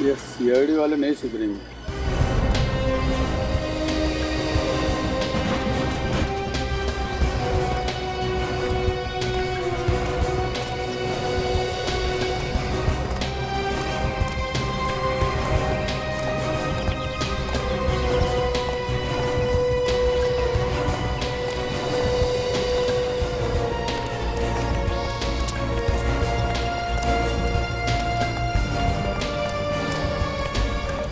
ये सीआईडी वाले नहीं सुधरेंगे।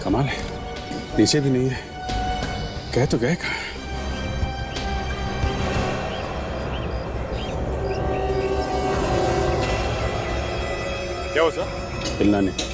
कमाल है, नीचे भी नहीं है। कह तो गए कहाँ? क्या हुआ सर? हिलना नहीं।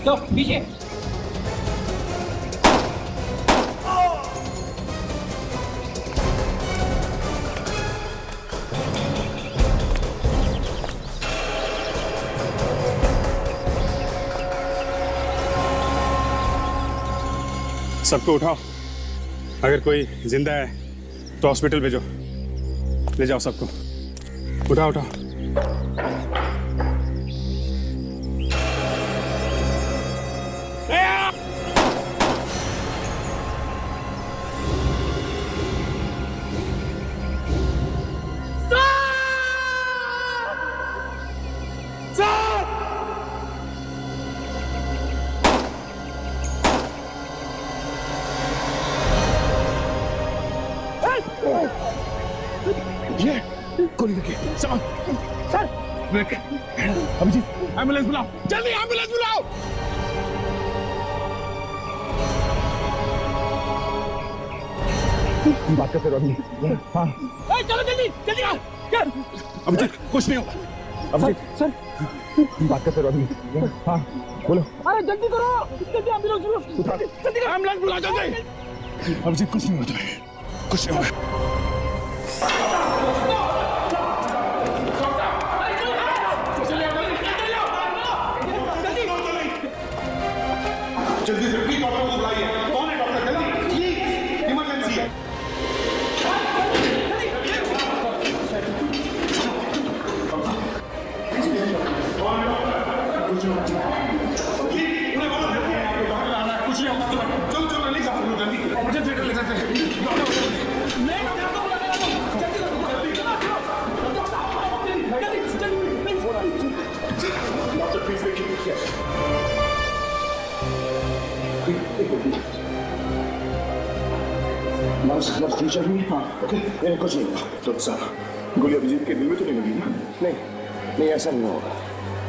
तो पीछे सबको उठाओ। अगर कोई जिंदा है तो हॉस्पिटल भेजो। ले जाओ सबको। उठाओ उठाओ। ये गोली लगी। सामान सर, अभिजीत एम्बुलेंस बुलाओ, जल्दी एम्बुलेंस बुलाओ। बात करते रहो। हाँ चलो जल्दी जल्दी आओ। अभिजीत कुछ नहीं होगा। अभिजीत सर बात करते रहो। हाँ बोलो। अरे जल्दी करो, जल्दी एम्बुलेंस बुलाओ, जल्दी एम्बुलेंस बुलाओ जल्दी। अभिजीत कुछ नहीं होता है, कुछ नहीं होगा। जल्दी से प्लीज डॉक्टर को बुलाइए। कौन है डॉक्टर? जल्दी प्लीज, इमरजेंसी है। कुछ नहीं होगा। चलो चलो जल्दी से जल्दी इमरजेंसी ले सकते हैं। डॉक्टर प्लीज देखिए। नर्स टीचर भी? हाँ ओके। नहीं कुछ नहीं होगा। डॉक्टर साहब गोली अभिजीत के दिल में तो नहीं लगी ना? नहीं नहीं, ऐसा नहीं होगा।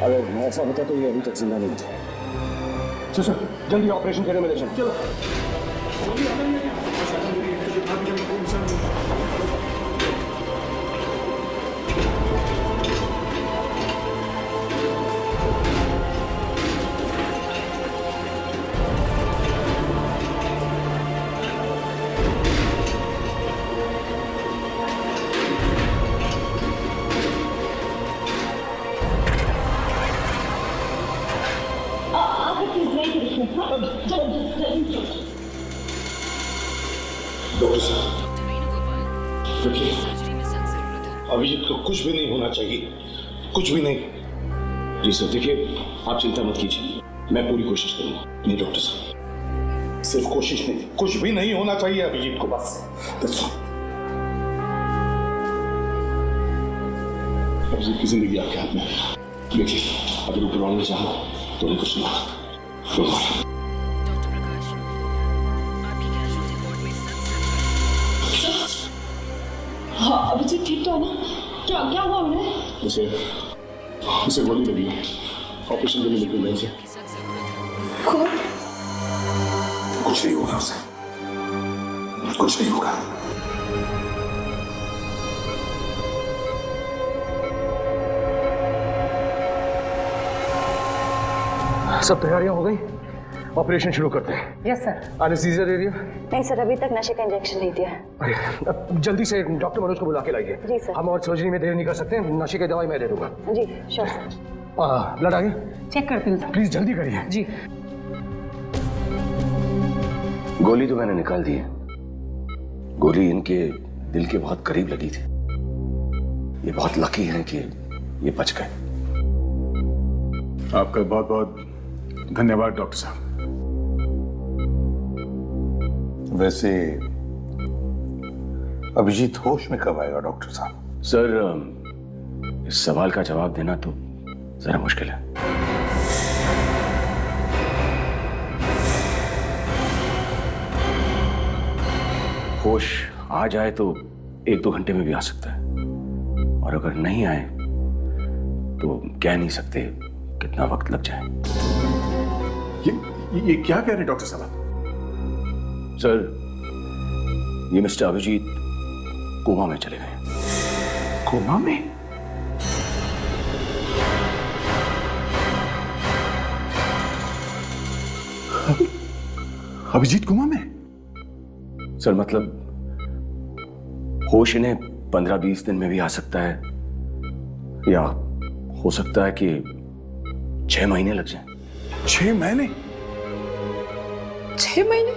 अगर ऐसा होता तो ये अभी तक जिंदा नहीं थे। सर जल्दी ऑपरेशन करने में ले जाओ। चलो डॉक्टर साहब देखिए, अभिजीत को कुछ भी नहीं होना चाहिए, कुछ भी नहीं। जी सर, देखिए आप चिंता मत कीजिए, मैं पूरी कोशिश करूंगा। नहीं डॉक्टर साहब, सिर्फ कोशिश नहीं, कुछ भी नहीं होना चाहिए अभिजीत को, बस। अभिजीत की जिंदगी आपके हाथ में है। देखिए अगर ऊपर वाले चाहा तो उन्हें कुछ नहीं होगा। हाँ, अभिजीत ठीक तो है ना? क्या क्या हुआ उन्हें? उसे इसे गोली लगी है, ऑपरेशन के लिए निकल गए। कुछ नहीं होगा उसे, कुछ नहीं होगा। सब तैयारियां हो गई, ऑपरेशन शुरू करते हैं। Yes sir. एनेस्थीसिया दे रही है? नहीं सर, अभी तक नशे का इंजेक्शन नहीं दिया। अरे अब जल्दी से डॉक्टर मनोज को बुला के लाइए। जी सर। हम और सर्जरी में देर नहीं कर सकते, नशे की दवाई मैं दे दूंगा। जी श्योर सर। ब्लड आ गया? चेक करती हूँ सर। प्लीज जल्दी करिए। जी। गोली तो मैंने निकाल दी है, गोली इनके दिल के बहुत करीब लगी थी। ये बहुत लकी है कि ये बच गए। आपका बहुत बहुत धन्यवाद डॉक्टर साहब। वैसे अभिजीत होश में कब आएगा डॉक्टर साहब? सर, इस सवाल का जवाब देना तो जरा मुश्किल है। होश आ जाए तो 1-2 घंटे में भी आ सकता है, और अगर नहीं आए तो कह नहीं सकते कितना वक्त लग जाए। ये क्या कह रहे हैं डॉक्टर साहब? सर, ये मिस्टर अभिजीत कोमा में चले गए। कोमा में? अभिजीत कोमा में? सर, मतलब होश इन्हें 15-20 दिन में भी आ सकता है, या हो सकता है कि 6 महीने लग जाएं। 6 महीने? 6 महीने?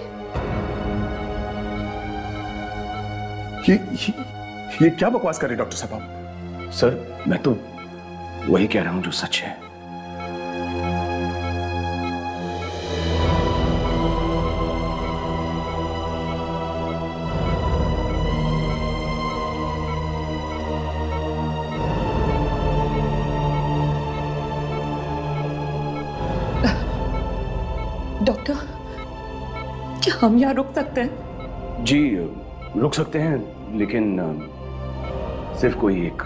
ये क्या बकवास कर रहे डॉक्टर साहब आप? सर, मैं तो वही कह रहा हूं जो सच है। डॉक्टर, क्या हम यहाँ रुक सकते हैं? जी, रुक सकते हैं, लेकिन सिर्फ कोई एक।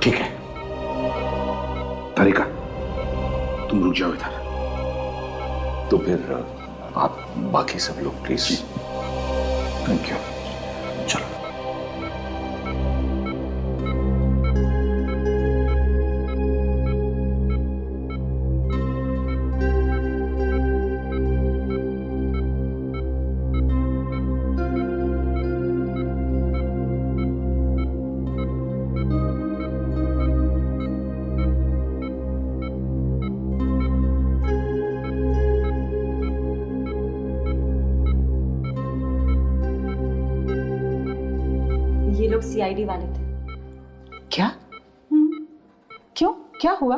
ठीक है तारिका, तुम रुक जाओ इधर। तो फिर आप बाकी सब लोग प्लीज। Thank you. चलो। ये लोग सीआईडी वाले थे। क्या? क्यों, क्या हुआ?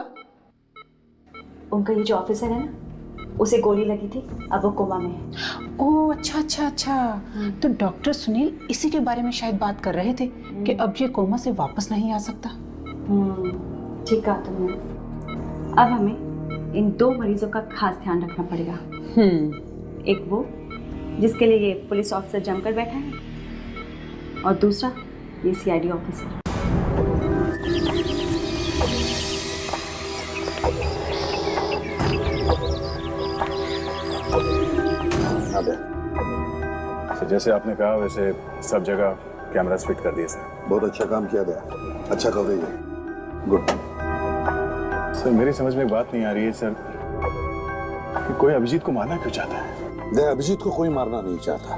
उनका ये जो ऑफिसर है ना, उसे गोली लगी थी, अब वो कोमा में है। ओह अच्छा अच्छा अच्छा, तो डॉक्टर सुनील इसी के बारे में शायद बात कर रहे थे कि अब ये कोमा से वापस नहीं आ सकता। ठीक कहा तुमने। अब हमें इन 2 मरीजों का खास ध्यान रखना पड़ेगा। एक वो जिसके लिए ये पुलिस ऑफिसर जमकर बैठा है, और दूसरा ये सीआईडी ऑफिसर। जैसे आपने कहा वैसे सब जगह कैमरास फिट कर दिए सर। बहुत अच्छा काम किया गया, अच्छा कवरेज है, गुड। सर, मेरी समझ में एक बात नहीं आ रही है सर कि कोई अभिजीत को मारना क्यों चाहता है? दे, अभिजीत को कोई मारना नहीं चाहता,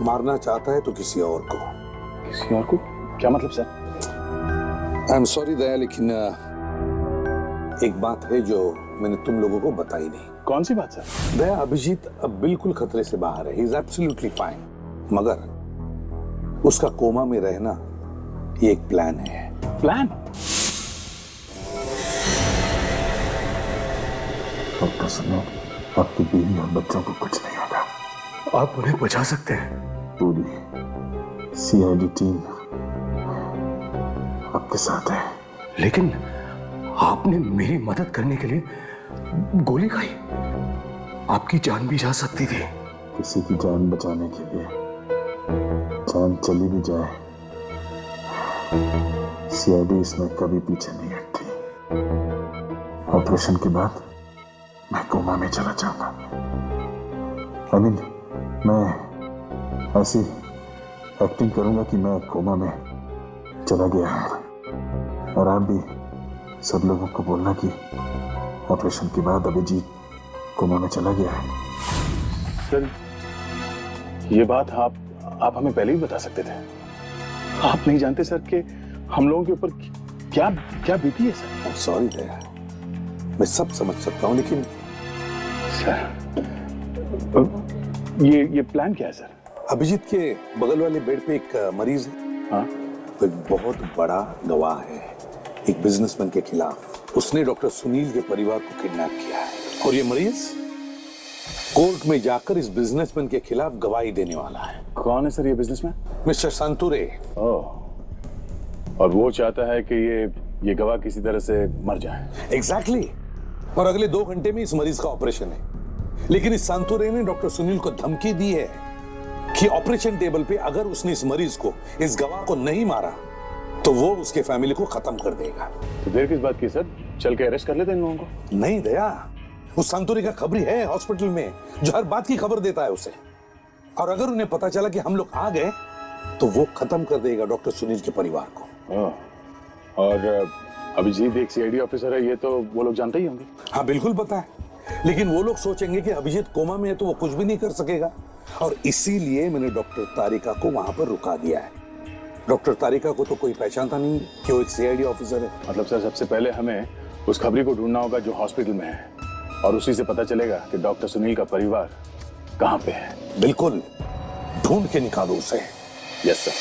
मारना चाहता है तो किसी और को। किसी और को? क्या मतलब सर? आई एम सॉरी दया, लेकिन एक बात है जो मैंने तुम लोगों को बताई नहीं। कौन सी बात सर? दया, अभिजीत अब बिल्कुल खतरे से बाहर है, ही इज एब्सोल्युटली फाइन, मगर उसका कोमा में रहना ये एक प्लान है। प्लान? डॉक्टर सुनो, आपकी बीवी और बच्चों को कुछ नहीं होगा, आप उन्हें बचा सकते हैं। पूरी सीआईडी टीम आपके साथ है। लेकिन आपने मेरी मदद करने के लिए गोली खाई, आपकी जान भी जा सकती थी। किसी की जान बचाने के लिए जान चली भी जाए, सीआईडी इसमें कभी पीछे नहीं हटती। ऑपरेशन के बाद मैं कोमा में चला जाऊंगा। मैं ऐसी एक्टिंग करूंगा कि मैं कोमा में चला गया हूं, और आप भी सब लोगों को बोलना कि ऑपरेशन के बाद अभिजीत कोमा में चला गया है। सर, ये बात आप हमें पहले ही बता सकते थे। आप नहीं जानते सर कि हम लोगों के ऊपर क्या क्या बीती है सर। सॉरी दया, मैं सब समझ सकता हूं, लेकिन सर ये प्लान क्या है सर? अभिजीत के बगल वाले बेड पे एक मरीज है। हाँ, वो एक बहुत बड़ा गवाह है एक बिजनेसमैन के खिलाफ। उसने डॉक्टर सुनील के परिवार को किडनैप किया है, और ये मरीज कोर्ट में जाकर इस बिजनेसमैन के खिलाफ गवाही देने वाला है। कौन है सर ये बिजनेसमैन? मिस्टर संतुरे। और वो चाहता है कि ये गवाह किसी तरह से मर जाए। एग्जैक्टली। और अगले 2 घंटे में इस मरीज का ऑपरेशन है, लेकिन इस संतुरे ने डॉक्टर सुनील को धमकी दी है कि ऑपरेशन टेबल पे अगर उसने इस मरीज को, इस गवाह को नहीं मारा तो वो उसके फैमिली को खत्म कर देगा। तो देर किस बात की सर, चल के अरेस्ट कर लेते हैं इन लोगों को। नहीं दया, उस संतुरे का खबरी है हॉस्पिटल में जो हर बात की खबर देता है उसे, और अगर उन्हें पता चला कि हम लोग आ गए तो वो खत्म कर देगा डॉक्टर सुनील के परिवार को। और अभिजीत एक सीआईडी ऑफिसर है, ये तो वो लोग जानते ही होंगे। हाँ बिल्कुल पता है, लेकिन वो लोग सोचेंगे कि अभिजीत कोमा में है तो वो कुछ भी नहीं कर सकेगा, और इसीलिए मैंने डॉक्टर तारिका को वहां पर रुका दिया है। डॉक्टर तारिका को तो कोई पहचानता नहीं कि वो एक सीआईडी ऑफिसर है। मतलब सर, सबसे पहले हमें उस खबरी को ढूंढना होगा जो हॉस्पिटल में है, और उसी से पता चलेगा कि डॉक्टर सुनील का परिवार कहां पे है। बिल्कुल, ढूंढ के निकालो उसे। Yes sir.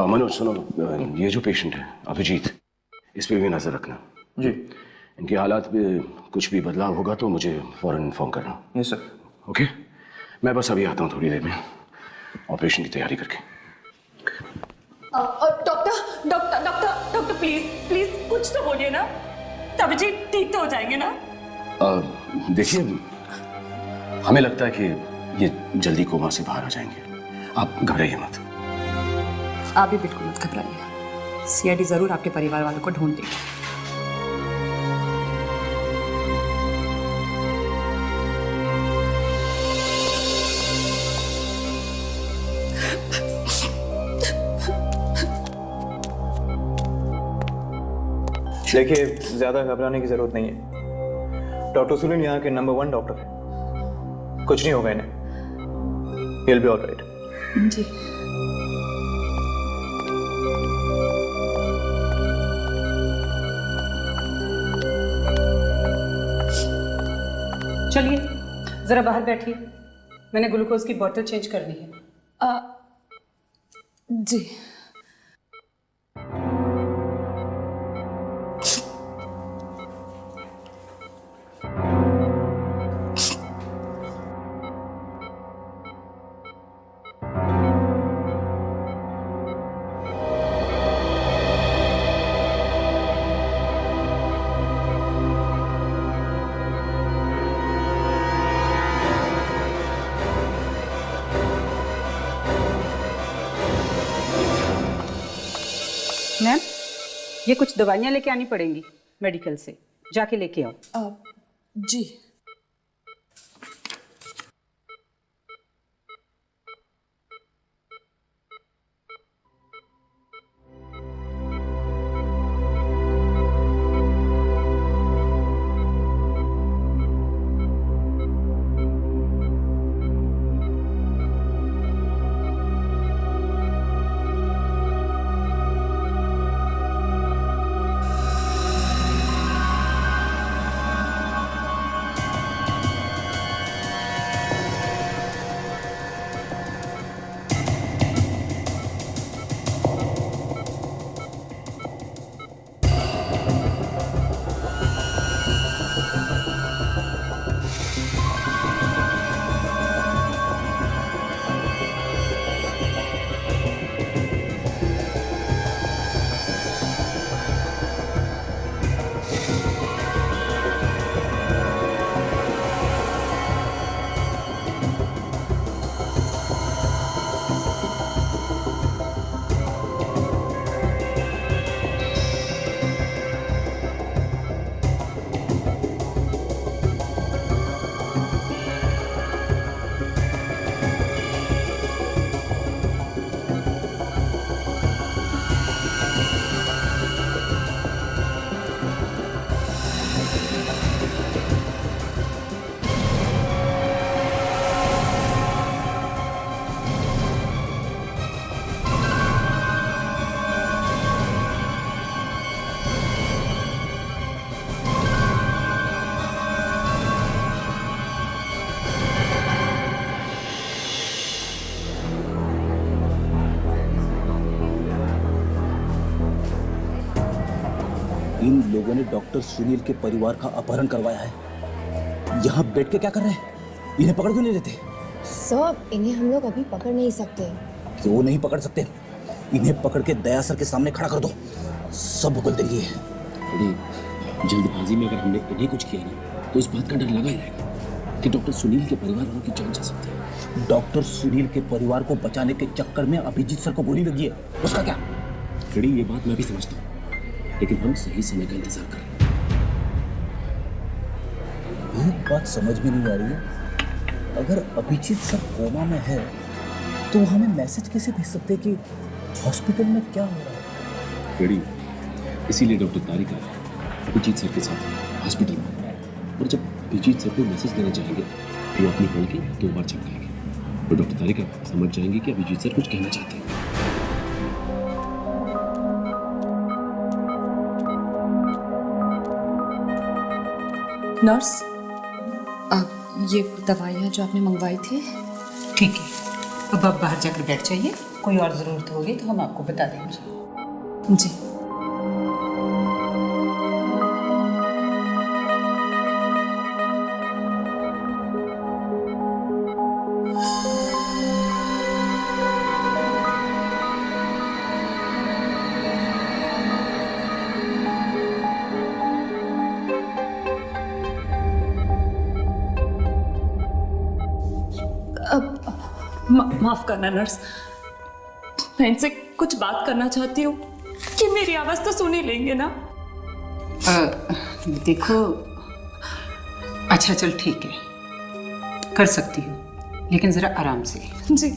मनोज सुनो, ये जो पेशेंट है अभिजीत, इस पे भी नजर रखना जी। इनके हालात में कुछ भी बदलाव होगा तो मुझे फौरन इन्फॉर्म करना। Yes sir. ओके, मैं बस अभी आता हूँ थोड़ी देर में ऑपरेशन की तैयारी करके। Doctor doctor doctor doctor please please कुछ तो बोलिए ना, अभिजीत ठीक तो हो जाएंगे ना? देखिए, हमें लगता है कि ये जल्दी कोमा से बाहर आ जाएंगे, आप घबराइए मत। आप भी बिल्कुल मत घबराइए, सीआईडी जरूर आपके परिवार वालों को ढूंढ देगी। देखिए, ज्यादा घबराने की जरूरत नहीं है। डॉक्टर सुनील यहाँ के नंबर 1 डॉक्टर है, कुछ नहीं होगा इन्हें। He'll be all right। जी। चलिए जरा बाहर बैठिए, मैंने ग्लूकोज की बोतल चेंज करनी है। जी। मैम, ये कुछ दवाइयाँ लेके आनी पड़ेंगी मेडिकल से, जाके लेके आओ। जी। इन लोगों ने डॉक्टर सुनील के परिवार का अपहरण करवाया है। यहाँ बैठ के क्या कर रहे हैं? इन्हें पकड़ क्यों नहीं लेते? सर, इन्हें हम लोग अभी पकड़ नहीं सकते। क्यों नहीं पकड़ सकते? इन्हें पकड़ के दया सर के सामने खड़ा कर दो, सब भुगत देंगे। जल्दबाजी में अगर हमने इन्हें कुछ किया ना तो इस बात का डर लगा ही रहेगा कि डॉक्टर सुनील के परिवार वालों की जान जा सकती है। डॉक्टर सुनील के परिवार को बचाने के चक्कर में अभिजीत सर को गोली लगी है, उसका क्या? फ्रेडी, ये बात मैं भी समझता हूँ, लेकिन हम सही समय का इंतजार कर रहे हैं। एक बात समझ में नहीं आ रही है, अगर अभिजीत सर कोमा में है तो हमें मैसेज कैसे भेज सकते हैं कि हॉस्पिटल में क्या हो रहा है? फ्रेडी, इसीलिए डॉक्टर तारिक आए अभिजीत सर के साथ हॉस्पिटल में, और जब अभिजीत सर को मैसेज देना चाहेंगे तो वो अपनी कॉल की 2 बार चमकाएंगे और डॉक्टर तारिक समझ जाएंगे कि अभिजीत सर कुछ कहना चाहते हैं। नर्स, ये दवाइयाँ जो आपने मंगवाई थी। ठीक है, अब आप बाहर जाकर बैठ जाइए, कोई और ज़रूरत होगी तो हम आपको बता देंगे। जी। माफ करना नर्स, मैं इनसे कुछ बात करना चाहती हूँ कि मेरी आवाज तो सुन ही लेंगे ना? देखो, अच्छा चल ठीक है, कर सकती हूँ, लेकिन जरा आराम से। जी।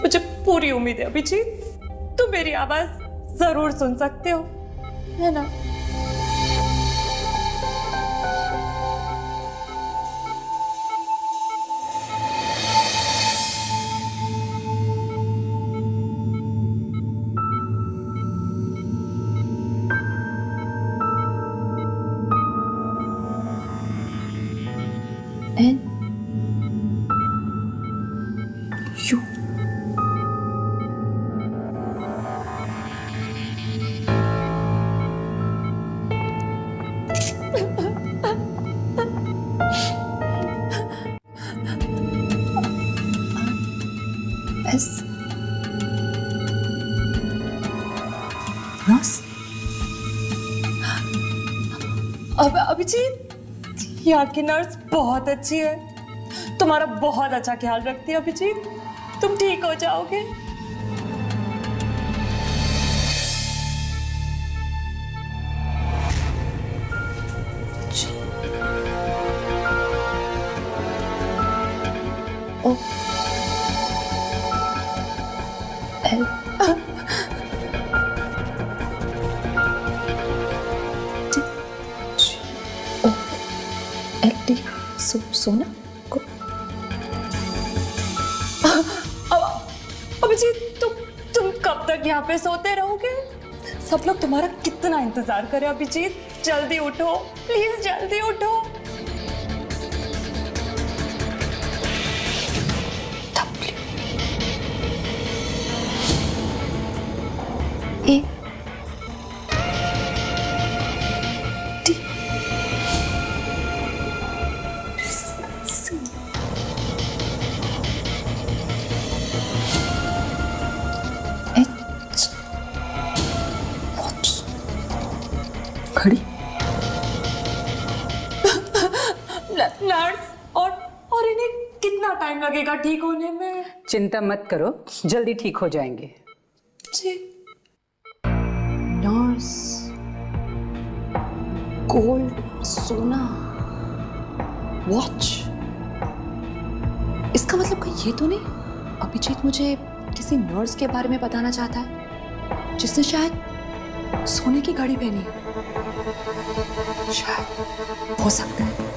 मुझे पूरी उम्मीद है अभिजीत, तुम मेरी आवाज जरूर सुन सकते हो, है ना? अब अभिजीत, यहाँ की नर्स बहुत अच्छी है, तुम्हारा बहुत अच्छा ख्याल रखती है अभिजीत, तुम ठीक हो जाओगे। ओ सोना को अभिजीत, तुम कब तक यहाँ पे सोते रहोगे? सब लोग तुम्हारा कितना इंतजार करें अभिजीत, जल्दी उठो प्लीज, जल्दी उठो। खड़ी नर्स, और इन्हें कितना टाइम लगेगा ठीक होने में? चिंता मत करो, जल्दी ठीक हो जाएंगे। जी। नर्स, गोल्ड, सोना, वॉच, इसका मतलब कहीं ये तो नहीं अभिजीत मुझे किसी नर्स के बारे में बताना चाहता है जिसने शायद सोने की घड़ी पहनी है? शायद हो सकता है।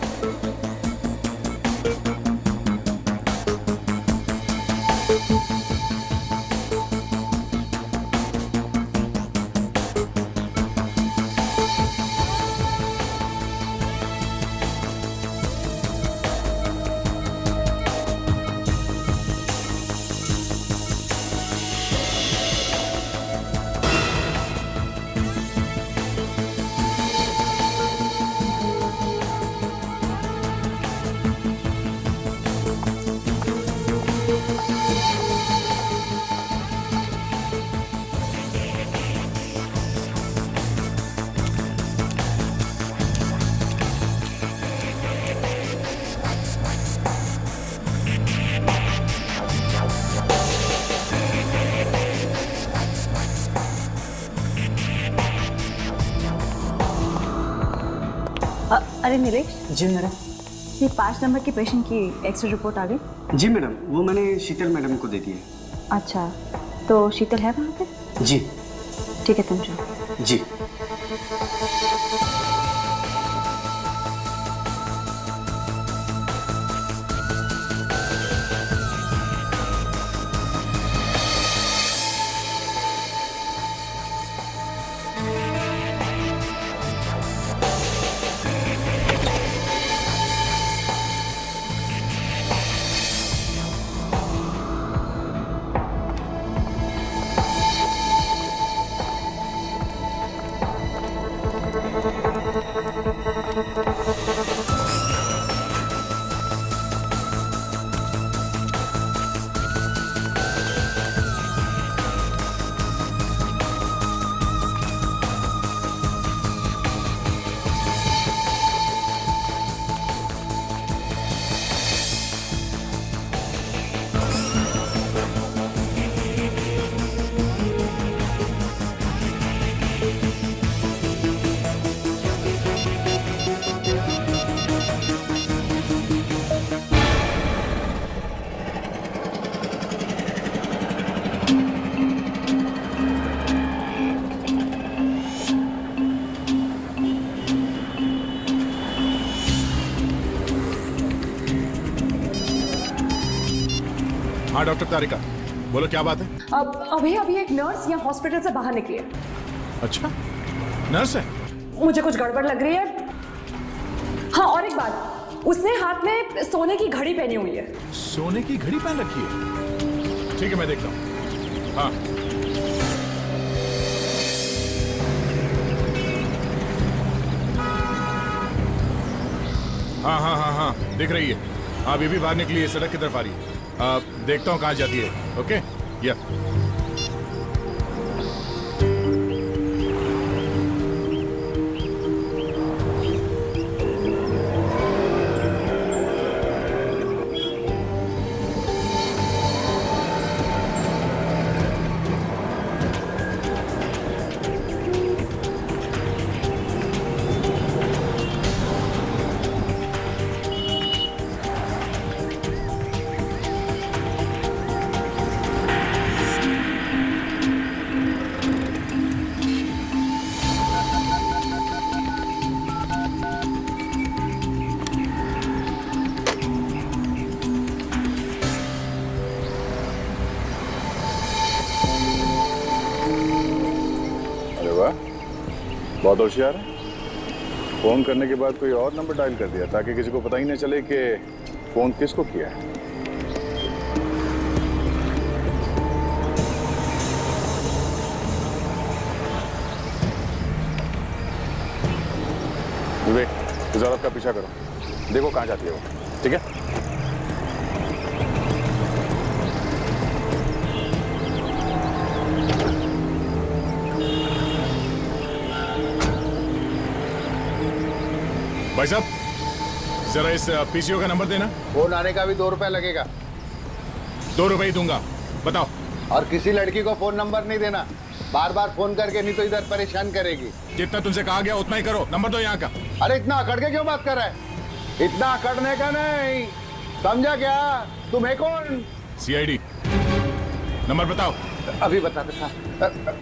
अरे नीलेश, जी मैडम। ये 5 नंबर के पेशेंट की एक्सरे रिपोर्ट आ गई? जी मैडम, वो मैंने शीतल मैडम को दे दी है। अच्छा, तो शीतल है वहाँ पे? जी ठीक है, तुम जाओ। जी। हाँ डॉक्टर तारिका, बोलो क्या बात है? अब अभी अभी एक नर्स यहाँ हॉस्पिटल से बाहर निकली है। अच्छा, नर्स है? मुझे कुछ गड़बड़ लग रही है। हाँ, और एक बात, उसने हाथ में सोने की घड़ी पहनी हुई है। सोने की घड़ी पहन रखी है? ठीक है, मैं देखता हूँ। हाँ हाँ हाँ हाँ हाँ दिख रही है। हाँ, अभी भी बाहर निकली है, सड़क की तरफ आ रही है। देखता हूँ कहाँ जाती है। ओके, या बहुत होशियार है। फोन करने के बाद कोई और नंबर डायल कर दिया ताकि किसी को पता ही नहीं चले कि फोन किसको किया है। विवेक, इस औरत का पीछा करो, देखो कहाँ जाती है वो। ठीक है? भाई साहब, जरा इस पीसीओ का नंबर देना। फोन आने का भी 2 रुपए लगेगा। 2 रुपए ही दूंगा, बताओ। और किसी लड़की को फोन नंबर नहीं देना, बार बार फोन करके, नहीं तो इधर परेशान करेगी। जितना तुमसे कहा गया उतना ही करो। नंबर दो यहाँ का। अरे इतना अकड़ के क्यों बात कर रहा है? इतना अकड़ने का नहीं, समझा क्या? तुम है कौन? सीआईडी। नंबर बताओ। अभी बताते साहब।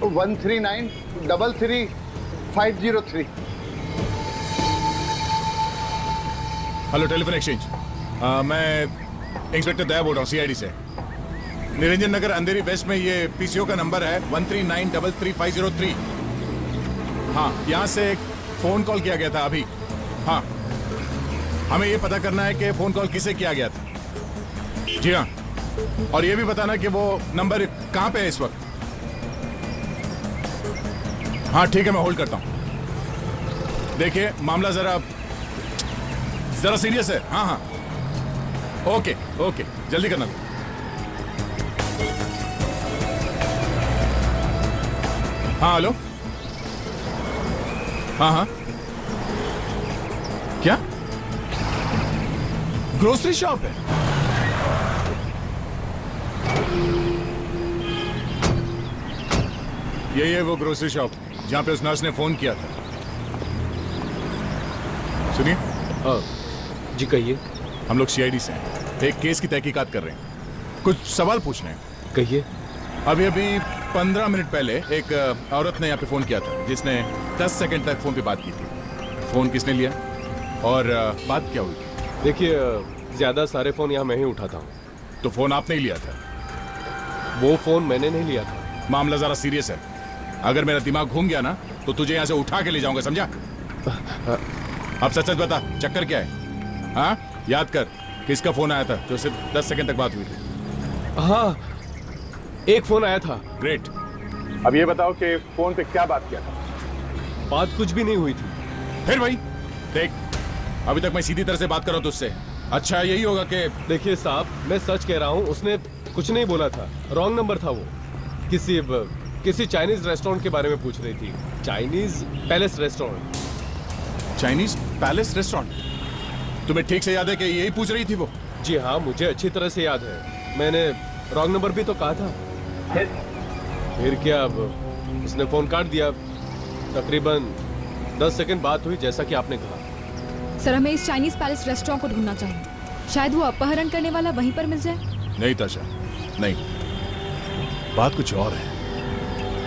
139333503। Hello, telephone exchange. मैं इंस्पेक्टर दया बोल रहा हूँ, सीआईडी से। निरंजन नगर अंधेरी वेस्ट में ये पीसीओ का नंबर है 139333503। हाँ, यहाँ से एक फोन कॉल किया गया था अभी। हाँ, हमें ये पता करना है कि फोन कॉल किसे किया गया था। जी हाँ, और ये भी बताना कि वो नंबर कहाँ पे है इस वक्त। हाँ ठीक है, मैं होल्ड करता हूँ। देखिए, मामला जरा सीरियस है। हाँ हाँ, ओके ओके, जल्दी करना। हाँ हेलो। हाँ हाँ, क्या ग्रोसरी शॉप है? यही है वो ग्रोसरी शॉप जहां पे उस नर्स ने फोन किया था। सुनिए, जी कहिए। हम लोग सीआईडी से हैं, एक केस की तहकीकात कर रहे हैं, कुछ सवाल पूछने हैं। कहिए। अभी 15 मिनट पहले एक औरत ने यहाँ पे फोन किया था, जिसने 10 सेकंड तक फोन पे बात की थी। फोन किसने लिया और बात क्या हुई? देखिए, ज्यादा सारे फोन यहाँ मैं ही उठाता हूँ। तो फोन आपने ही लिया था? वो फोन मैंने नहीं लिया था। मामला जरा सीरियस है, अगर मेरा दिमाग घूम गया ना तो तुझे यहाँ से उठा के ले जाऊंगा, समझा? अब सच सच बता, चक्कर क्या है? हाँ, याद कर किसका फोन आया था जो सिर्फ 10 सेकंड तक बात हुई थी? हाँ, एक फोन आया था। ग्रेट। अब ये बताओ कि फोन पे क्या बात किया था? बात कुछ भी नहीं हुई थी। फिर भाई देख, अभी तक मैं सीधी तरह से बात कर रहा हूँ तुझसे। अच्छा यही होगा कि देखिए साहब, मैं सच कह रहा हूँ, उसने कुछ नहीं बोला था, रॉन्ग नंबर था वो। किसी चाइनीज रेस्टोरेंट के बारे में पूछ रही थी। Chinese palace restaurant. Chinese palace restaurant? तुम्हें ठीक से याद है कि यही पूछ रही थी वो? जी हाँ, मुझे अच्छी तरह से याद है। मैंने रॉन्ग नंबर भी तो कहा था। फिर क्या, अब उसने फोन काट दिया। तकरीबन 10 सेकंड बात हुई, जैसा कि आपने कहा। सर, हमें इस चाइनीज पैलेस रेस्टोरेंट को ढूंढना चाहिए, शायद वो अपहरण करने वाला वहीं पर मिल जाए। नहीं ताशा, नहीं, बात कुछ और है।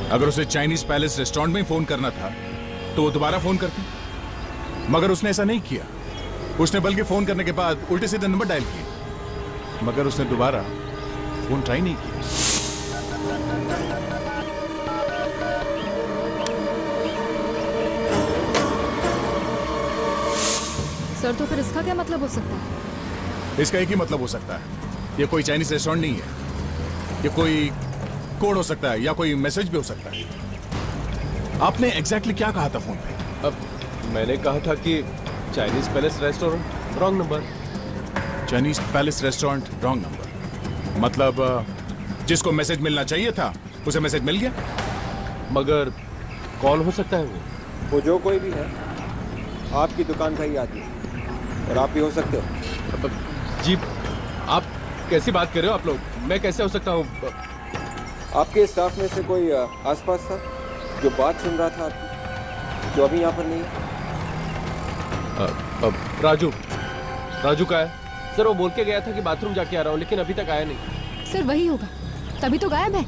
अगर उसे चाइनीज पैलेस रेस्टोरेंट में फोन करना था तो वो दोबारा फोन करती, मगर उसने ऐसा नहीं किया। उसने बल्कि फोन करने के बाद उल्टे सीधे नंबर डायल किए, मगर उसने दोबारा फोन ट्राई नहीं किया। सर, तो फिर इसका क्या मतलब हो सकता है? इसका एक ही मतलब हो सकता है, ये कोई चाइनीज रेस्टोरेंट नहीं है, ये कोई कोड हो सकता है या कोई मैसेज भी हो सकता है। आपने एग्जैक्टली क्या कहा था फोन पे? अब मैंने कहा था कि Chinese palace restaurant, wrong number. Chinese palace restaurant, wrong number, मतलब जिसको मैसेज मिलना चाहिए था उसे मैसेज मिल गया। मगर कौन हो सकता है वो जो कोई भी है, आपकी दुकान का ही आदमी है, और आप भी हो सकते हो। जी, आप कैसी बात कर रहे हो आप लोग? मैं कैसे हो सकता हूँ? आपके स्टाफ में से कोई आसपास था जो बात सुन रहा था आपकी, जो अभी यहाँ पर नहीं है? राजू का है सर। वो बोल के गया था कि बाथरूम जाके आ रहा हूँ, लेकिन अभी तक आया नहीं। सर, वही होगा, तभी तो गायब है।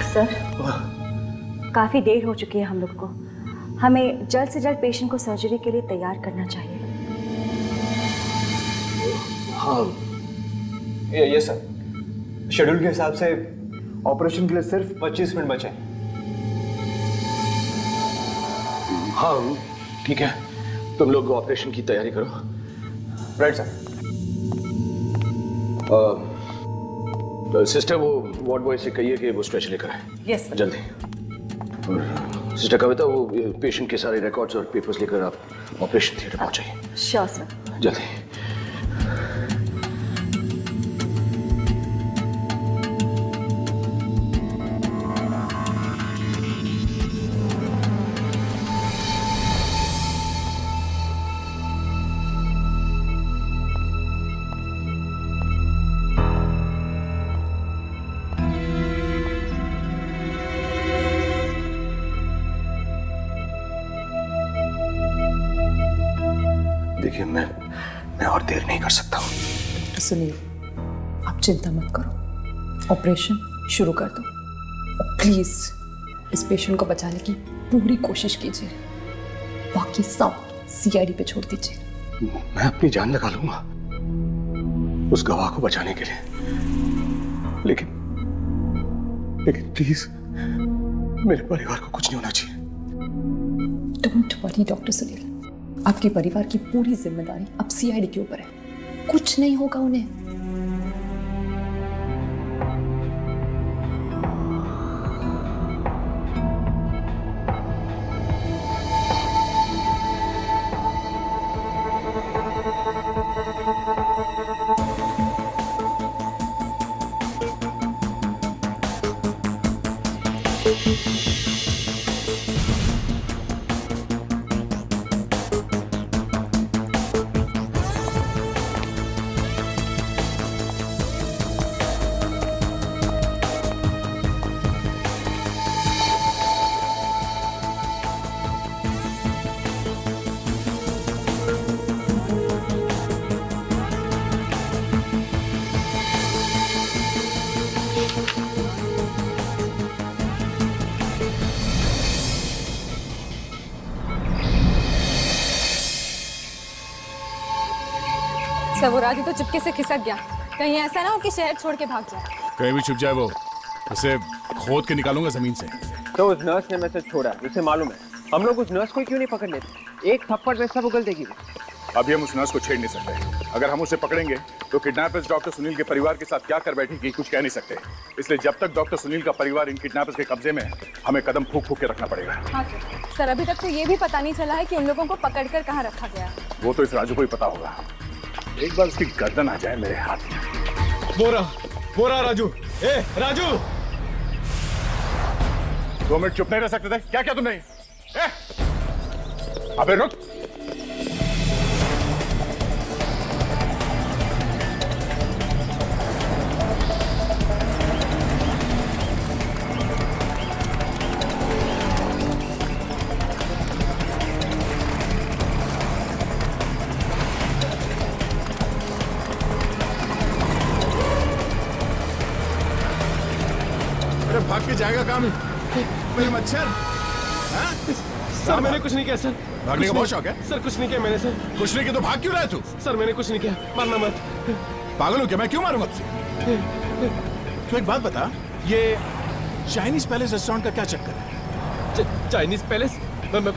सर, काफ़ी देर हो चुकी है हम लोग को। हमें जल्द से जल्द पेशेंट को सर्जरी के लिए तैयार करना चाहिए। हाँ, ये सर, शेड्यूल के हिसाब से ऑपरेशन के लिए सिर्फ 25 मिनट बचे हैं। हाँ ठीक है, तुम लोग ऑपरेशन की तैयारी करो। Right sir. सिस्टर, वो वार्ड बॉय से कहिए कि वो स्ट्रेचर लेकर आए। Yes sir. जल्दी। और सिस्टर कविता, वो पेशेंट के सारे रिकॉर्ड्स और पेपर्स लेकर आप ऑपरेशन थिएटर पहुंचाइए। Sure sir. जल्दी। देखिए मैं और देर नहीं कर सकता हूँ। डॉक्टर सुनील, आप चिंता मत करो, ऑपरेशन शुरू कर दो। प्लीज इस पेशेंट को बचाने की पूरी कोशिश कीजिए, बाकी सब सीआईडी पे छोड़ दीजिए। मैं अपनी जान लगा लूंगा उस गवाह को बचाने के लिए, लेकिन प्लीज मेरे परिवार को कुछ नहीं होना चाहिए। डोंट वरी डॉक्टर सुनील, आपके परिवार की पूरी जिम्मेदारी अब सीआईडी के ऊपर है, कुछ नहीं होगा उन्हें। सर वो राजू तो चुपके से खिसक गया, कहीं ऐसा ना हो कि शहर छोड़ के भाग जाए। कहीं भी छुप जाए वो, उसे खोद के निकालूंगा जमीन से। तो उस नर्स ने मैसेज छोड़ा, उसे मालूम है। हम लोग उस नर्स को क्यों नहीं पकड़ लेते? एक थप्पड़ में सब उगल देगी। अभी हम उस नर्स को छेड़ नहीं सकते। अगर हम उसे पकड़ेंगे तो किडनैपर्स डॉक्टर सुनील के परिवार के साथ क्या कर बैठेगी कुछ कह नहीं सकते। इसलिए जब तक डॉक्टर सुनील का परिवार इन किडनैपर्स के कब्जे में है, हमें कदम फूंक फूंक के रखना पड़ेगा। हाँ सर, अभी तक तो ये भी पता नहीं चला है कि उन लोगों को पकड़कर कहाँ रखा गया। वो तो इस राजू को ही पता होगा। एक बार उसकी गर्दन आ जाए मेरे हाथ में। बोरा राजू, ए राजू! 2 मिनट चुप नहीं रह सकते थे? क्या तुमने? अबे रुक! भाग के जाएगा काम मेरे मच्छर। सर मैंने कुछ नहीं किया सर। भागने का बहुत शौक है? सर कुछ नहीं किया मैंने सर। कुछ नहीं किया तो भाग क्यों रहा है तू? सर मैंने कुछ नहीं किया, मारना मत। पागल हो क्या? मैं क्यों मारूंगा तुझे? तू एक बात बता, ये चाइनीज पैलेस रेस्टोरेंट का क्या चक्कर है? Chinese palace?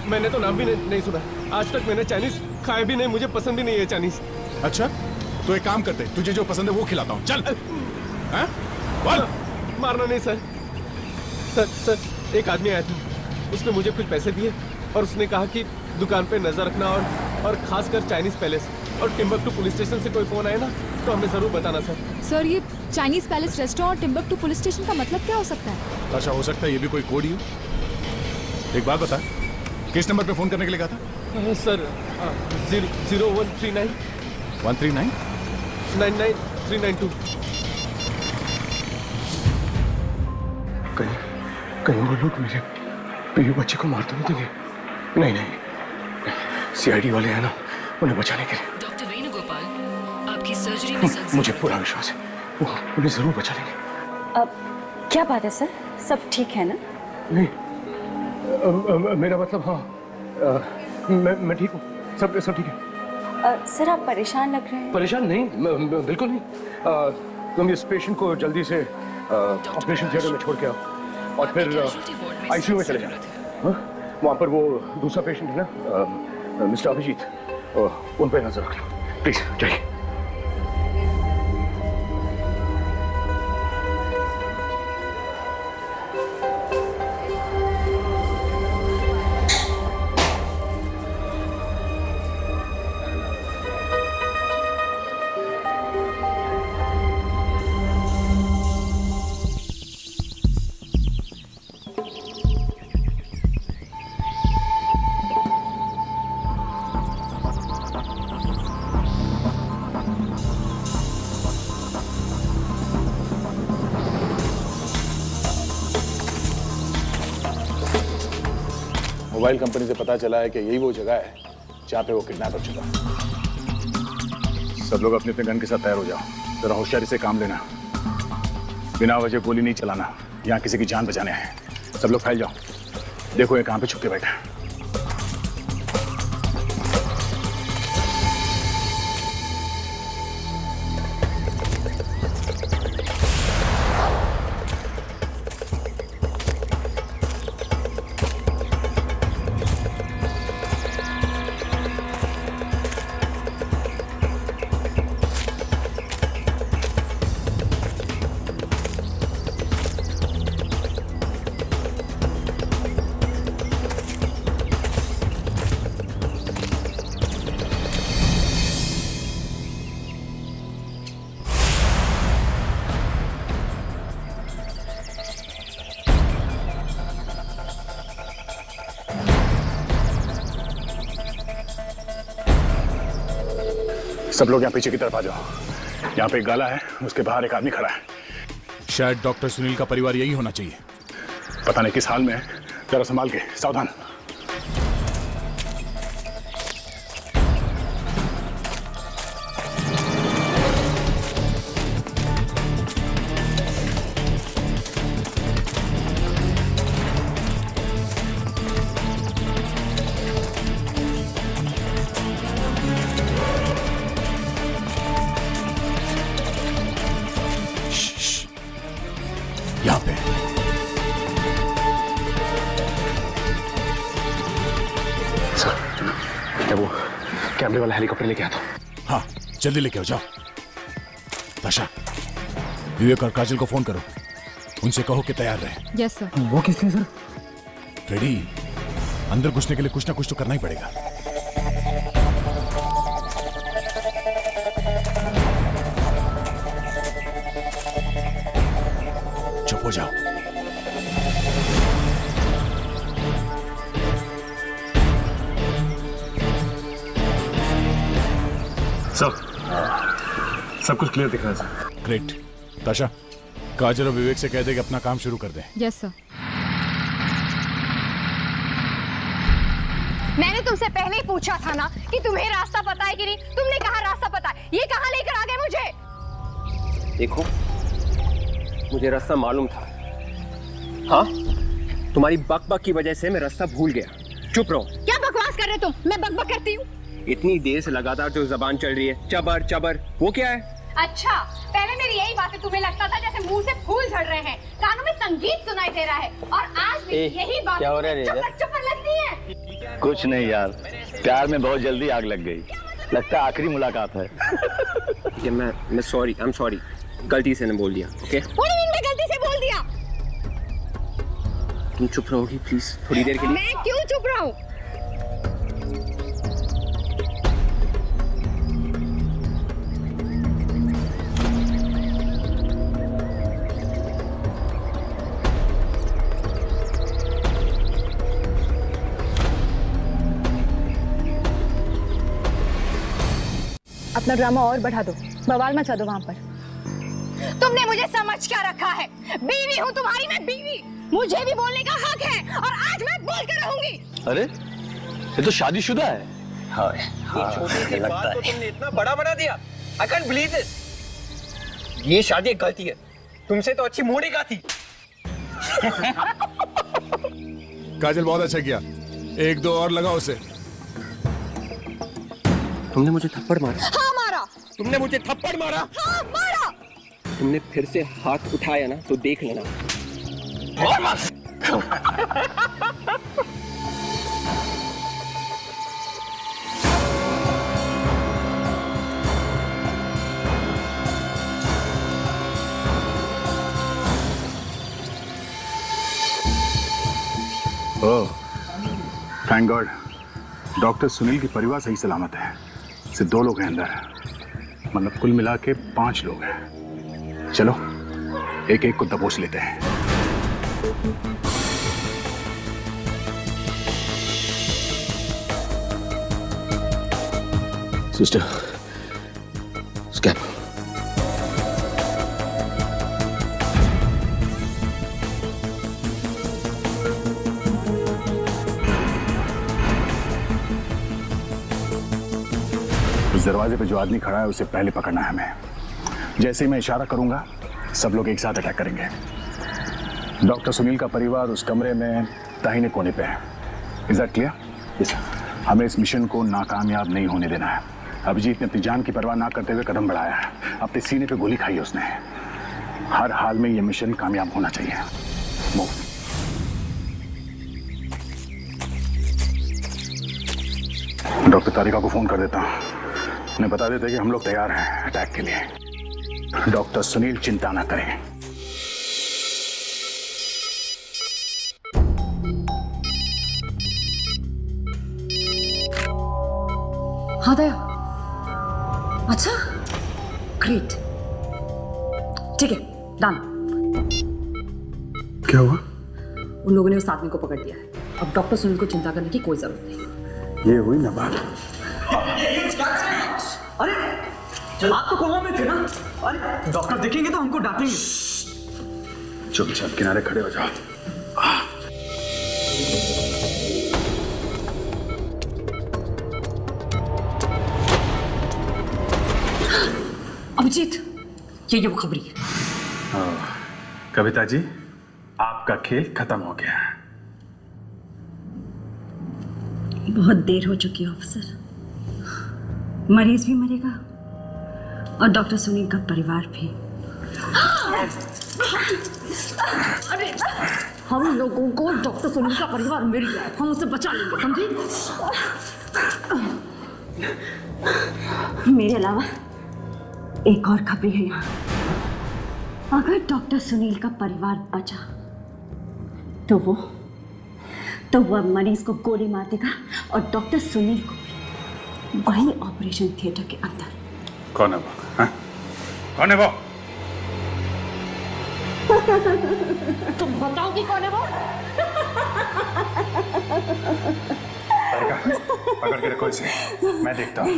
मैंने तो नाम भी नहीं सुना। आज तक मैंने चाइनीज खाया भी नहीं, मुझे पसंद भी नहीं है चाइनीज। अच्छा तो एक काम करते, तुझे जो पसंद है वो खिलाता हूँ, चल। बोल। मारना नहीं सर। सर एक आदमी आया था, उसने मुझे कुछ पैसे दिए और उसने कहा कि दुकान पे नजर रखना और खासकर चाइनीज पैलेस और टिम्बकटू पुलिस स्टेशन से कोई फोन आए ना तो हमें जरूर बताना सर। सर ये चाइनीज पैलेस रेस्टोरेंट और टिम्बकटू पुलिस स्टेशन का मतलब क्या हो सकता है? अच्छा हो सकता है ये भी कोई कोड ही हो। एक बात बता, किस नंबर पे फोन करने के लिए कहा था? सर 0139 139 99392। कहीं वो लोग मेरे पीयू बच्चे को मार तो नहीं देंगे? नहीं, सीआईडी वाले हैं ना, उन्हें बचाने के लिए। डॉक्टर वेणुगोपाल, आपकी सर्जरी में मुझे पूरा विश्वास है, वो उन्हें जरूर बचा लेंगे। अब क्या बात है सर, सब ठीक है ना? नहीं, मेरा मतलब हाँ, मैं ठीक हूँ, सब ठीक है। सर आप परेशान लग रहे हैं। परेशान नहीं, बिल्कुल नहीं। तुम इस पेशेंट को जल्दी से ऑपरेशन थिएटर में छोड़ के आओ और फिर आईसीयू में चले जाओ। वहाँ पर वो दूसरा पेशेंट है ना, मिस्टर अभिजीत, उन पर नजर रख लो प्लीज। जाइए। मोबाइल कंपनी से पता चला है कि यही वो जगह है जहाँ पे वो किडनैप हो चुका। सब लोग अपने अपने गन के साथ तैयार हो जाओ। जरा होशियारी से काम लेना, बिना वजह गोली नहीं चलाना। यहाँ किसी की जान बचाने आए। सब लोग फैल जाओ। देखो ये कहाँ पे छुप के बैठा है। सब लोग यहाँ पीछे की तरफ आ जाओ। यहाँ पे एक गाला है, उसके बाहर एक आदमी खड़ा है। शायद डॉक्टर सुनील का परिवार यही होना चाहिए। पता नहीं किस हाल में है। जरा संभाल के, सावधान। यहाँ पे सर, क्या वो कैमरे वाला हेलीकॉप्टर लेके आता? हाँ, जल्दी लेके आओ, जाओ। ताशा, विवेक और काजल को फोन करो। उनसे कहो कि तैयार रहे। Yes sir. वो किस लिए सर? फ्रेडी, अंदर घुसने के लिए कुछ ना कुछ तो करना ही पड़ेगा। चुप हो जाओ। सब कुछ क्लियर दिख रहा है सर। ग्रेट। ताशा, काजल और विवेक से कह दे कि अपना काम शुरू कर दें। Yes sir. मैंने तुमसे पहले ही पूछा था ना कि तुम्हें रास्ता पता है कि नहीं। तुमने कहा रास्ता पता है। ये कहाँ लेकर आ गए मुझे? देखो, मुझे रास्ता मालूम था। हाँ, तुम्हारी बकबक की वजह से मैं रास्ता भूल गया। चुप रहो। क्या बकवास कर रहे तुम? मैं बकबक करती हूँ? इतनी देर से लगातार जो जबान चल रही है, चबर चबर, वो क्या है? अच्छा, पहले मेरी यही बातें तुम्हें लगता था जैसे मुंह से फूल झड़ रहे हैं, कानों में संगीत सुनाई दे रहा है, और आज भी यही बातें चपर चपर लगती है। कुछ नहीं यार, प्यार में बहुत जल्दी आग लग गई। लगता है आखिरी मुलाकात है। कि मैं सॉरी, आई एम सॉरी, गलती से ने बोल दिया। ओके? मैं गलती से बोल दिया। तुम चुप रहोगी प्लीज थोड़ी देर के लिए? मैं क्यों चुप रहूं? अपना ड्रामा और बढ़ा दो, बवाल मचा दो वहां पर। तुमने मुझे समझ क्या रखा है? बीवी हूँ तुम्हारी, मैं बीवी। मुझे भी बोलने का हक है, और आज मैं बोल कर रहूंगी। अरे, ये तो शादीशुदा है। हाँ, छोटी सी बात को तुमने इतना बड़ा बना दिया। I can't believe this। ये शादी एक गलती है। तुमसे तो अच्छी मोड़ी का थी। काजल, बहुत अच्छा किया। एक दो और लगाओ उसे। तुमने मुझे थप्पड़ मारा? हाँ मारा। तुमने मुझे थप्पड़ मारा? हाँ मारा। तुमने फिर से हाथ उठाया ना तो देख लेना। ओह, थैंक गॉड, डॉक्टर सुनील की परिवार सही सलामत है। सिर्फ 2 लोग हैं अंदर, मतलब कुल मिला के 5 लोग हैं। चलो एक एक को दबोच लेते हैं। सिस्टर, स्कैप। उस दरवाजे पे जो आदमी खड़ा है उसे पहले पकड़ना है हमें। जैसे ही मैं इशारा करूंगा सब लोग एक साथ अटैक करेंगे। डॉक्टर सुनील का परिवार उस कमरे में दाहिने कोने पे है। Is that clear? Yes sir. हमें इस मिशन को नाकामयाब नहीं होने देना है। अभिजीत ने अपनी जान की परवाह ना करते हुए कदम बढ़ाया है। अपने सीने पे गोली खाई है उसने। हर हाल में यह मिशन कामयाब होना चाहिए। मूव। डॉक्टर तारिका को फोन कर देता हूँ। उन्हें बता देते कि हम लोग तैयार हैं अटैक के लिए। डॉक्टर सुनील चिंता ना करें। हाँ दया। अच्छा, ग्रेट। ठीक है, डन। क्या हुआ? उन लोगों ने उस आदमी को पकड़ लिया है। अब डॉक्टर सुनील को चिंता करने की कोई जरूरत नहीं। ये हुई ना बात। अरे आप तो कोमा में थे ना? अरे डॉक्टर देखेंगे तो हमको डांटेंगे। चुपचाप किनारे खड़े हो जाओ। अभिजीत, ये वो खबरी है। कविता जी, आपका खेल खत्म हो गया। बहुत देर हो चुकी है ऑफिसर। मरीज भी मरेगा और डॉक्टर सुनील का परिवार भी। अरे हम लोगों को डॉक्टर सुनील का परिवार मिल गया है, हम उसे बचा लेंगे, समझी? मेरे अलावा एक और खबरी है यहाँ। अगर डॉक्टर सुनील का परिवार बचा तो वो मरीज को गोली मार देगा और डॉक्टर सुनील को वही ऑपरेशन थिएटर के अंदर। कौन है वो? हाँ? कौन है वो? तुम बताओगी कौन है वो? पकड़ के रखो इसे, मैं देखता हूँ।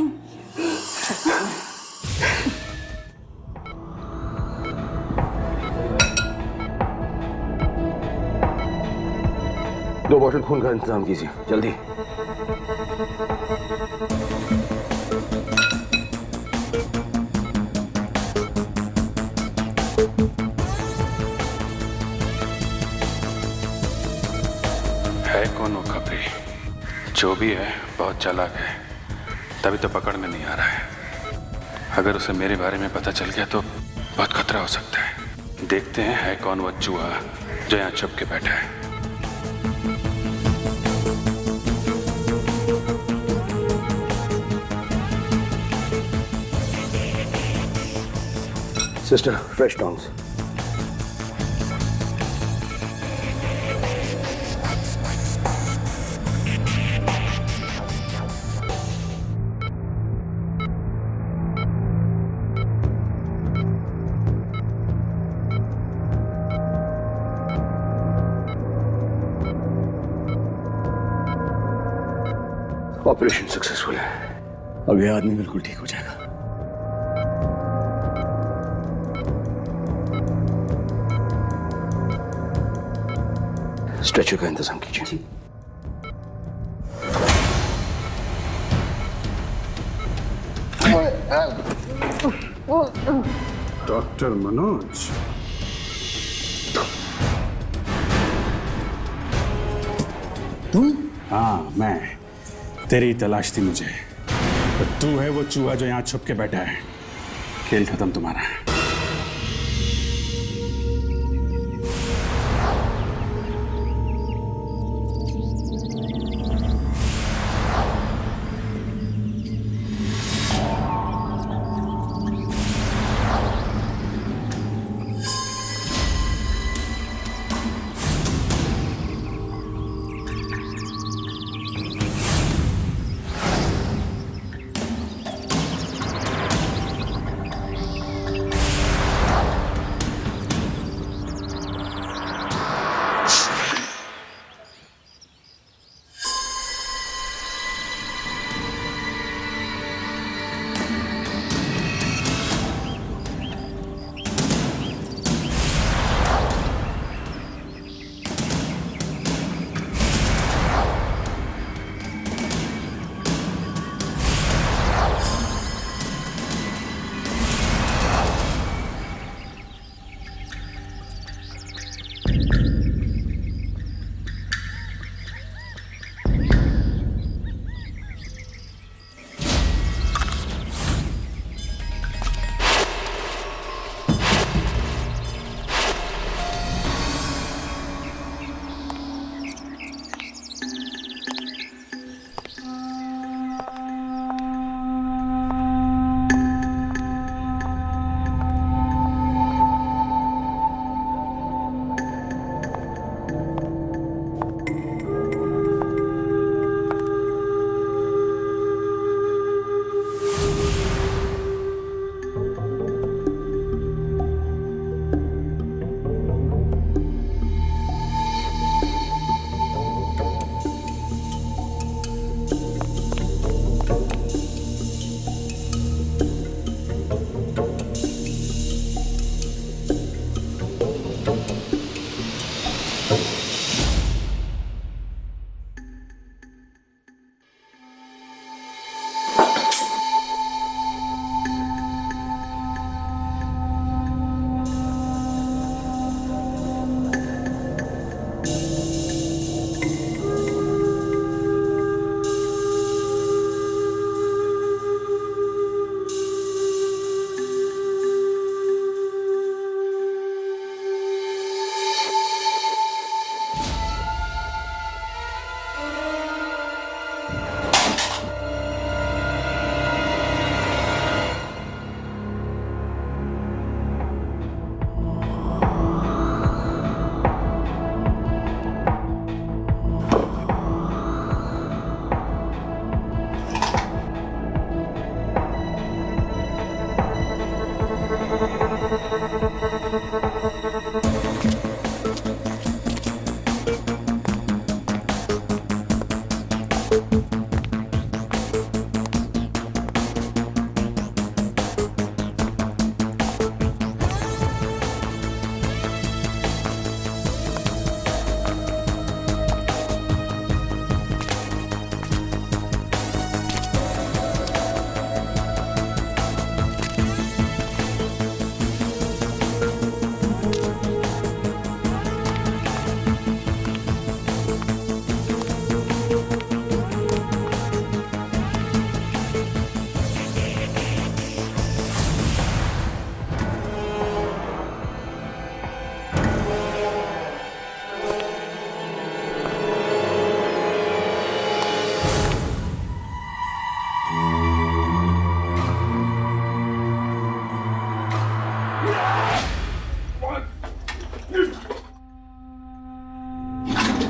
दो बॉटल खून का इंतजाम कीजिए, जल्दी। है कौन वो खबरी? जो भी है बहुत चालाक है, तभी तो पकड़ में नहीं आ रहा है। अगर उसे मेरे बारे में पता चल गया तो बहुत खतरा हो सकता है। देखते हैं है कौन वो चूहा जो यहाँ छुप के बैठा है। Sister, fresh tongs. Operation successful है। अब यह आदमी बिल्कुल ठीक हो जाएगा। स्ट्रेचर का इंतजाम कीजिए। डॉक्टर मनोज, तुम? हाँ, मैं। तेरी तलाश थी मुझे। तो तू है वो चूहा जो यहाँ छुप के बैठा है। खेल खत्म तुम्हारा।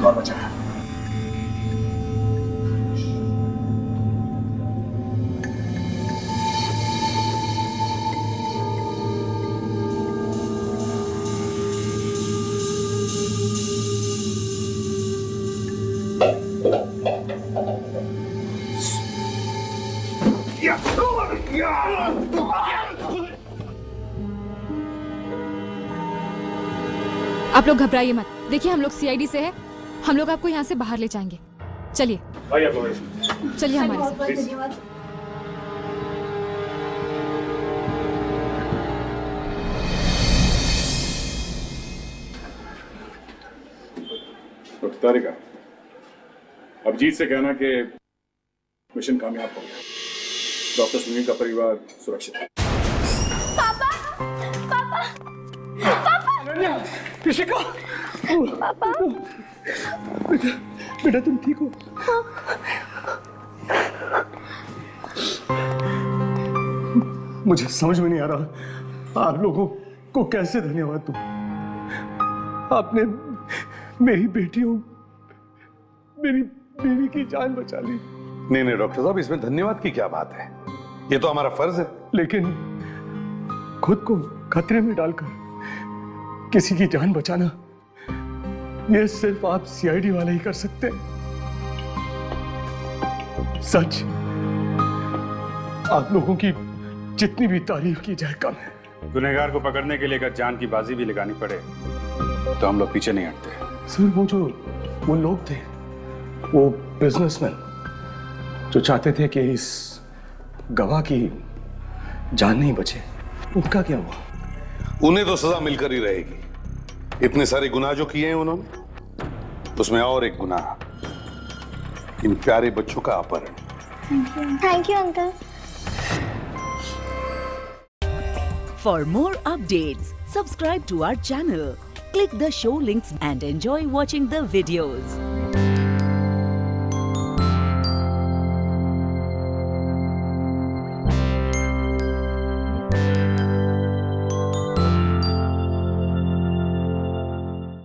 और बचा है। आप लोग घबराइए मत। देखिए हम लोग सीआईडी से हैं, हम लोग आपको यहाँ से बाहर ले जाएंगे। चलिए चलिए हमारे साथ। डॉक्टर तारिका, अभिजीत से कहना कि मिशन कामयाब हो गया। डॉक्टर सुनील का परिवार सुरक्षित है। पापा, पापा, पापा, ऋषिका, पापा, बेटा तुम ठीक हो? मुझे समझ में नहीं आ रहा आप लोगों को कैसे धन्यवाद दूं। आपने मेरी बेटियों, मेरी बीवी की जान बचा ली। नहीं नहीं डॉक्टर साहब, इसमें धन्यवाद की क्या बात है, ये तो हमारा फर्ज है। लेकिन खुद को खतरे में डालकर किसी की जान बचाना, ये सिर्फ आप सीआईडी वाले ही कर सकते हैं। सच, आप लोगों की जितनी भी तारीफ की जाए कम है। गुनहगार को पकड़ने के लिए अगर जान की बाजी भी लगानी पड़े तो हम लोग पीछे नहीं हटते। सर, वो लोग थे, वो बिजनेसमैन जो चाहते थे कि इस गवाह की जान नहीं बचे, उनका क्या हुआ? उन्हें तो सजा मिलकर ही रहेगी, इतने सारे गुनाह जो किए हैं उन्होंने, उसमें और एक गुनाह, इन प्यारे बच्चों का अपहरण। Thank you uncle. For more updates, subscribe to our channel, click the show links and enjoy watching the videos.